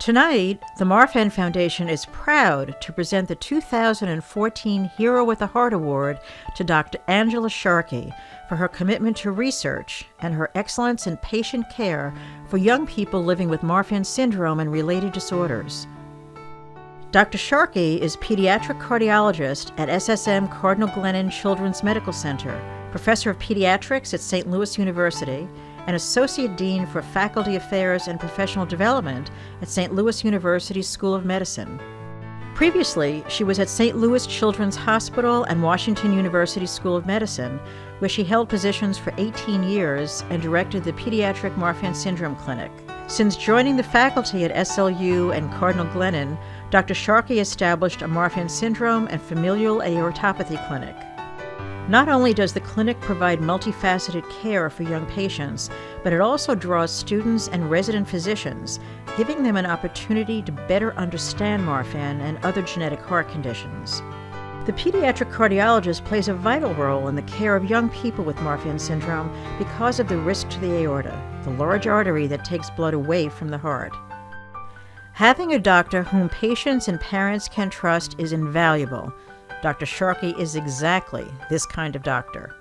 Tonight, the Marfan Foundation is proud to present the 2014 Hero with a Heart Award to Dr. Angela Sharkey for her commitment to research and her excellence in patient care for young people living with Marfan syndrome and related disorders. Dr. Sharkey is pediatric cardiologist at SSM Cardinal Glennon Children's Medical Center, professor of pediatrics at St. Louis University, and Associate Dean for Faculty Affairs and Professional Development at St. Louis University School of Medicine. Previously, she was at St. Louis Children's Hospital and Washington University School of Medicine, where she held positions for 18 years and directed the Pediatric Marfan Syndrome Clinic. Since joining the faculty at SLU and Cardinal Glennon, Dr. Sharkey established a Marfan syndrome and familial aortopathy clinic. Not only does the clinic provide multifaceted care for young patients, but it also draws students and resident physicians, giving them an opportunity to better understand Marfan and other genetic heart conditions. The pediatric cardiologist plays a vital role in the care of young people with Marfan syndrome because of the risk to the aorta, the large artery that takes blood away from the heart. Having a doctor whom patients and parents can trust is invaluable. Dr. Sharkey is exactly this kind of doctor.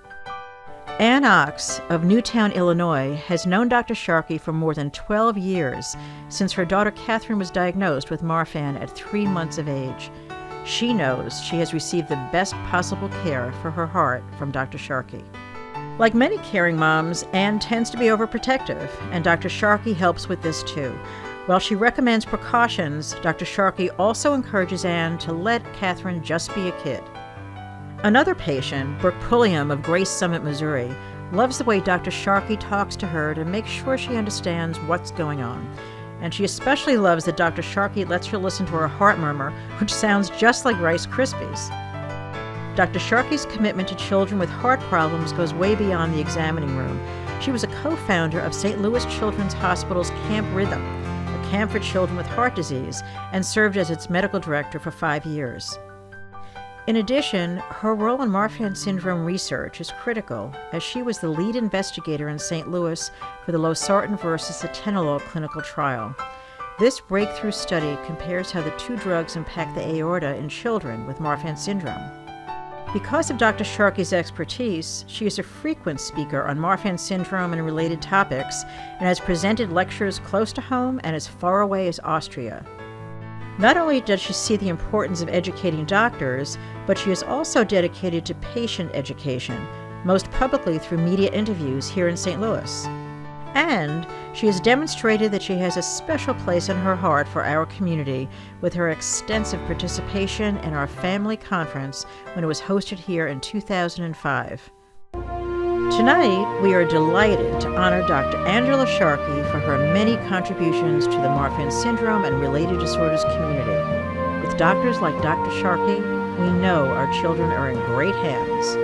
Ann Ox of Newtown, Illinois, has known Dr. Sharkey for more than 12 years, since her daughter Catherine was diagnosed with Marfan at 3 months of age. She knows she has received the best possible care for her heart from Dr. Sharkey. Like many caring moms, Ann tends to be overprotective, and Dr. Sharkey helps with this too. While she recommends precautions, Dr. Sharkey also encourages Ann to let Catherine just be a kid. Another patient, Brooke Pulliam of Grace Summit, Missouri, loves the way Dr. Sharkey talks to her to make sure she understands what's going on. And she especially loves that Dr. Sharkey lets her listen to her heart murmur, which sounds just like Rice Krispies. Dr. Sharkey's commitment to children with heart problems goes way beyond the examining room. She was a co-founder of St. Louis Children's Hospital's Camp Rhythm, a camp for children with heart disease, and served as its medical director for 5 years. In addition, her role in Marfan syndrome research is critical, as she was the lead investigator in St. Louis for the losartan versus atenolol clinical trial. This breakthrough study compares how the two drugs impact the aorta in children with Marfan syndrome. Because of Dr. Sharkey's expertise, she is a frequent speaker on Marfan syndrome and related topics, and has presented lectures close to home and as far away as Austria. Not only does she see the importance of educating doctors, but she is also dedicated to patient education, most publicly through media interviews here in St. Louis. And she has demonstrated that she has a special place in her heart for our community with her extensive participation in our family conference when it was hosted here in 2005. Tonight, we are delighted to honor Dr. Angela Sharkey for her many contributions to the Marfan syndrome and related disorders community. With doctors like Dr. Sharkey, we know our children are in great hands.